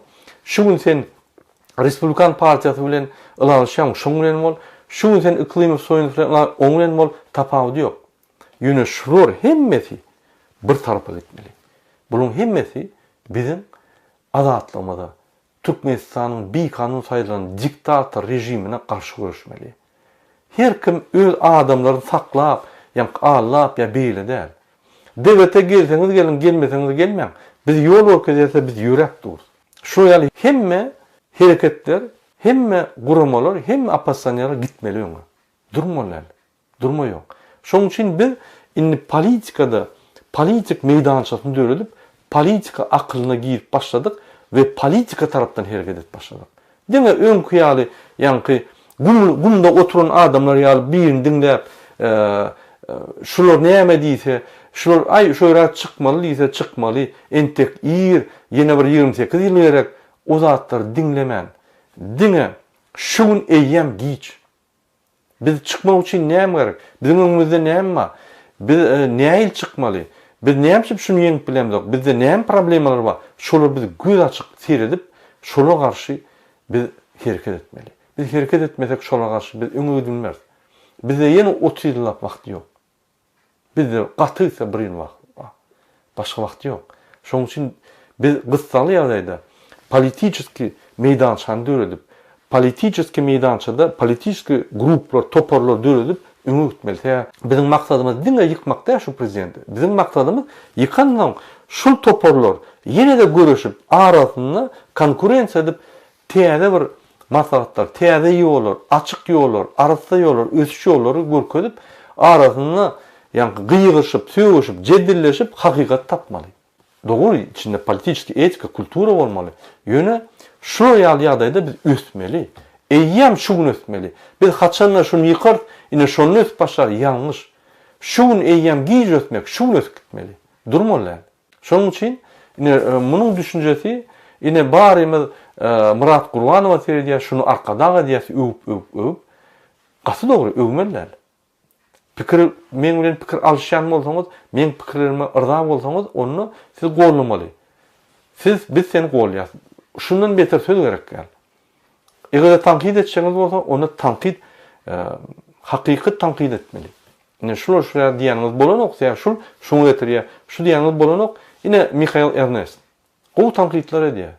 Şuň sen Respublikan partiýasy bilen ılaşýan, şuň bilen bol. Şuň sen iklimi soýuny bilen oň bilen bol, tapawdy ýok. Ýöne şular hemmesi bir tarapa gitmeli. Bunun hemmesi bizim azatlamada Türkmenistanyň bir kanun saýylan diktator rejimine garşy görüşmeli. Her kim öz adamlaryny saklap, ýa allap ýa beýle däl. Devlete gelseňiz gelin, gelmeseňiz gelmeň. Biz ýol öküzese biz ýürek dur. Şu ýaly hemme hereketler, hemme guramalar, hemme apassanýalar gitmeli ýöne. Durmalar. Durmaýok. Şoň üçin biz indi politikada, politik meýdançasyny döredip, politika akylyna girip başladyk ve politika tarapdan hereket et başladyk. Diňe öň kyýaly, ýa-ni bunda oturan adamlar ýaly birini dinläp, şular näme diýse, şular şöýra çykmaly diýse çykmaly, entek ýene bir 28 ýyl gerek o zatlary dinlemän. Diňe şuň eýýäm giç. Biz çykmak üçin näme gerek? Bizim öňümizde näme bar? Biz näil çykmaly? Biz näme şunu ýeňip bilemdik? Bizde näme problemalar bar? Şolary biz göz açyk seredip, şolara garşy biz hereket etmeli. Biz hereket etmesek şolara garşy biz öňe gidilmez. Bizde ýene 30 ýyllap wagt ýok. Bizde gatysa bir ýyl wagt. Başga wagt ýok. Şoň üçin biz gysgaly ýagdaýda politiski meýdançany döredip, politiski meýdançada politiski gruplar, toparlar döredip öňe gitmeli. Bizim maksadymız diňe ýykmak da şu prezidenti. Bizim maksadymız ýykandan şul toparlar ýene de görüşip arasynda konkurensiýa edip täze bir maslahatlar, täze ýollar, açyk ýollar, arasda ýollar, ösüş ýollary görkezip arasynda ýa-ni gyýgyşyp, söýüşüp, jeddilleşip hakykat tapmaly. Dogry, içinde politiski etika, kultura bolmaly. Ýöne şu ýaly-ýagdaýda biz ösmeli. Eýýäm şuň ösmeli. Biz haçanla şunu ýykar, ine şonu ös başlar, ýalňyş. Şuň eýýäm giç ösmek, şuň ös gitmeli. Durmaly. Şoň üçin ine munyň düşünjesi ine barymyz Murat Gurbanowa serediýär, şunu arkadaga diýäsi öp. Gasy dogry öwmeliler. Pikir men bilen pikir alşýan bolsaňyz, men pikirlerime ırza bolsaňyz, onu siz gollamaly. Biz seni golýas. Şundan beter söz gerek gal. Eger tanqid etseňiz bolsa, onu tanqid hakyky tanqid etmeli. Ine şular diýeniňiz bolanok, şunu getirýär, şu diýeniňiz bolanok, ine Mikhail Ernest. O tanqidler edýär.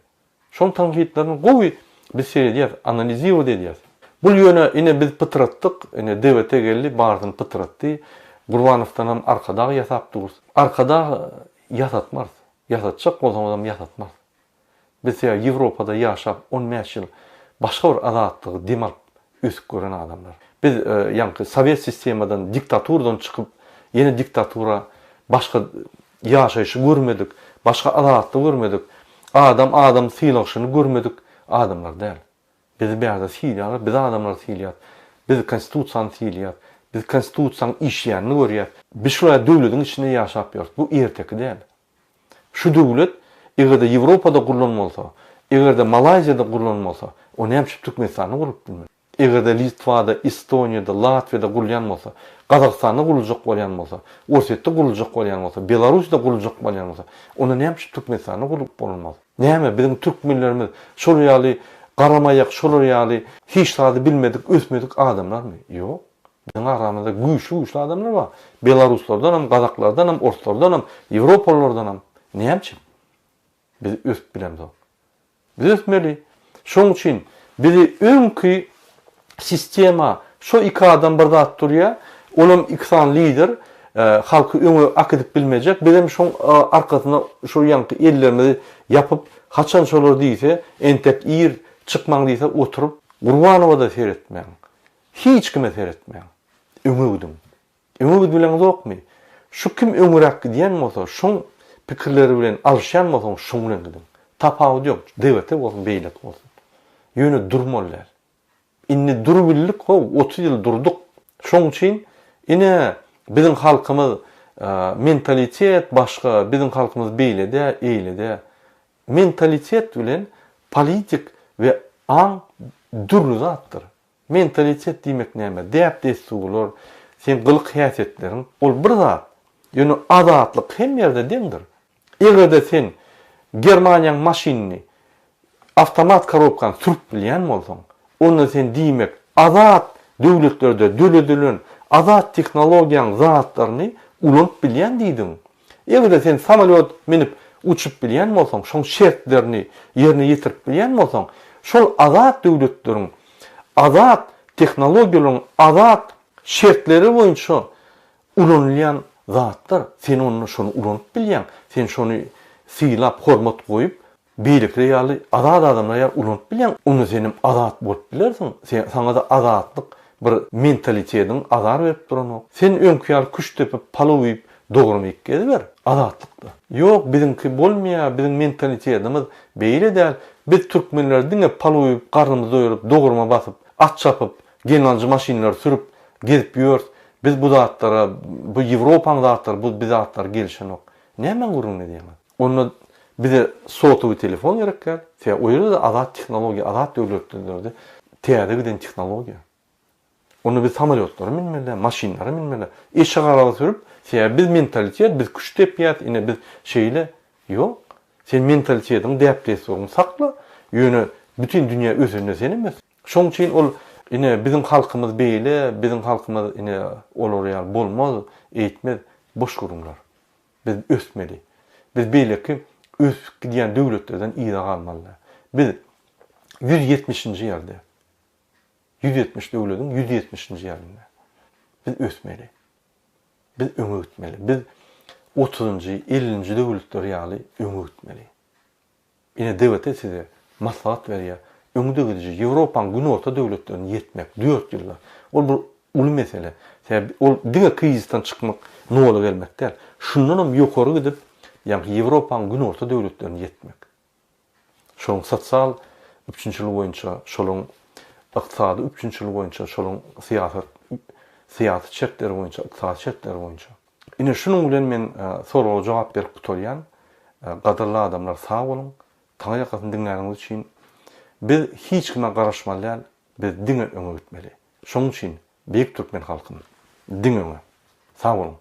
Şol tanqidlerini gowy biz seýdiýär, analiziýär diýär. Bu ýöne ine biz pytratdyk, ine dewlete geldi, bardyň pytratdy. Gurbanowdan hem arkada ýasapdyr. Arkada ýasatmaz. Ýasatjak bolsam adam ýasatmaz. Biz Ýewropada ýaşap 15 ýyl başga bir azatlygy demek üst gören adamlar. Biz ýa-ni Sowet sistemadan, diktaturdan çykyp ýene diktatura, başga ýaşaýyşy görmedik, başga azatlyk görmedik. Adam sylaşyny görmedik. Adamlar däl. Biz bäze sylar, biz adamlar sylar. Biz konstitusiýany sylar. Biz konstitusiýanyň işleýänini görýär. Biz şular döwletiň içinde ýaşap ýörük. Bu erteki däl. Şu döwlet egerde Ýewropada gurlanmalsa, egerde Malaziýada gurlanmalsa, onu hem Türkmenistany gurup bilmez. Egerde Litvada, Estoniýada, Latviýada gurlanmalsa, Gazakstanda gurulacak bolýan bolsa, Ossetde gurulacak bolýan bolsa, Belarusyda gurulacak bolýan bolsa, onu hem Türkmenistany gurup bolmaz. Näme bizim türkmenlerimiz şol ýaly garamaýak, şol ýaly hiç zady bilmedik, ösmedik adamlarmy? Ýok. Bizim aramızda güýçlü adamlar var. Belaruslardan hem, Gazaklardan hem, Orslardan hem, Ýewropalılardan hem. Näme? Biz öst bilemiz o. Biz ösmeli. Şoň üçin bizi öňkü sistema şu iki adam bir zat durýar. Olam iksan lider halky öňe akıdyp bilmejek. Bizim şoň arkasyna şu ýanky ellerimizi yapıp haçan şolar diýse, entek ýer çykmaň diýse oturup Gurbanowa da seretmeň. Hiç kime seretmeň. Öňüdüm bilen zokmy? Şu kim öňürek diýen bolsa, şoň pikirleri bilen alşan bolsa, şoň bilen gidin. Tapawut ýok. Dewlete bolsun, beýlet bolsun. Ýöne durmalylar. Inni durbillik o 30 ýyl durduk. Şoň üçin ine bizim halkymyz mentalitet başga, bizim halkymyz beýlede, eýlede. Mentalitet bilen politik we aň durly zatdyr. Mentalitet diýmek näme? Däp dessular, sen gylyk häsiýetlerin, ol bir zat. Ýöne azatlyk hem ýerde deňdir. Egerde sen Germaniýanyň maşinini avtomat korobkan sürüp bilýän bolsaň, onu sen diýmek azat döwletlerde döledilen azat teknologiýanyň zatlaryny ulanyp bilýän diýdiň. Egerde sen samolyot minip uçup bilýän bolsaň, şoň şertlerini ýerine ýetirip bilýän bolsaň, şol azat döwletleriň azat teknologiýalaryň azat şertleri boýunça ulanýan zatlar, sen onu şonu ulanyp bilýän, sen şonu syýlap, hormat goýup, beýlikle ýaly azat adamlar ýa ulanyp bilýän, onu senim azat bolup bilersiň. Sen saňa da azatlyk bir mentalitetiň azar berip duran. Sen öňkü ýaly küç tepip, palawyp, dogurmayıp geber. Azatlıkta. Yok bizimki bolmaýar, bizim mentalitetimiz beýle däl. Biz türkmenler diňe palawyp, garnymyzy doýurup, dogurma basyp, at çapyp, genelji maşinalar sürüp gezip ýörüs. Biz bu zatlara, bu Ýewropaň zatlary, bu bizatlar gelişen ok. Näme gurulny diýemez. Onu bize sotuwy telefon gerekler. Sen o ýerde azat teknologiýa, azat döwletlerde täze giden teknologiýa. Onu biz samolyotlara minmeli, maşinlara minmeli. Eşe garaly sürüp, sen biz mentalitet, biz küç tepýät, ine biz şeýle ýok. Sen mentalitetiň däpdesini sakla, ýöne bütün dünýä özüne sen emes. Şoň üçin ol ine bizim halkymyz beýle, bizim halkymyz ine olar ýaly bolmaz, eýtmez, boş gurumlar. Biz ösmeli. Biz beýleki ösüp gidýän döwletlerden ýyra galmalylar. Biz 170-nji ýerde. 170 döwletiň 170-nji ýerinde. Biz ösmeli. Biz öňe gitmeli. Biz 30-njy, 50-nji döwletler ýaly öňe gitmeli. Ine dewlete size maslahat berýär. Öňde gidýär. Ýewropaň gün orta döwletlerine ýetmek 4 ýyllar. Ol bir uly mesele. Ol diňe krizisden çykmak, nola gelmek däl. Şundan hem ýokary gidip, ýa-ni Ýewropaň gün orta döwletlerine ýetmek. Şoň sosial 3-nji ýyl boýunça, şoň iqtisady 3-nji ýyl boýunça, şoň syýasat şertleri boýunça, iqtisady şertleri boýunça. Ine şunun bilen men soraga jogap berip tutýan, gaderli adamlar sag bolun. Taňa ýakasyny dinläňiz üçin biz hiç kime garaşmalyar, biz diňe öňe gitmeli. Şoň üçin Beýik Türkmen halkyny diňe öňe. Sag bolun.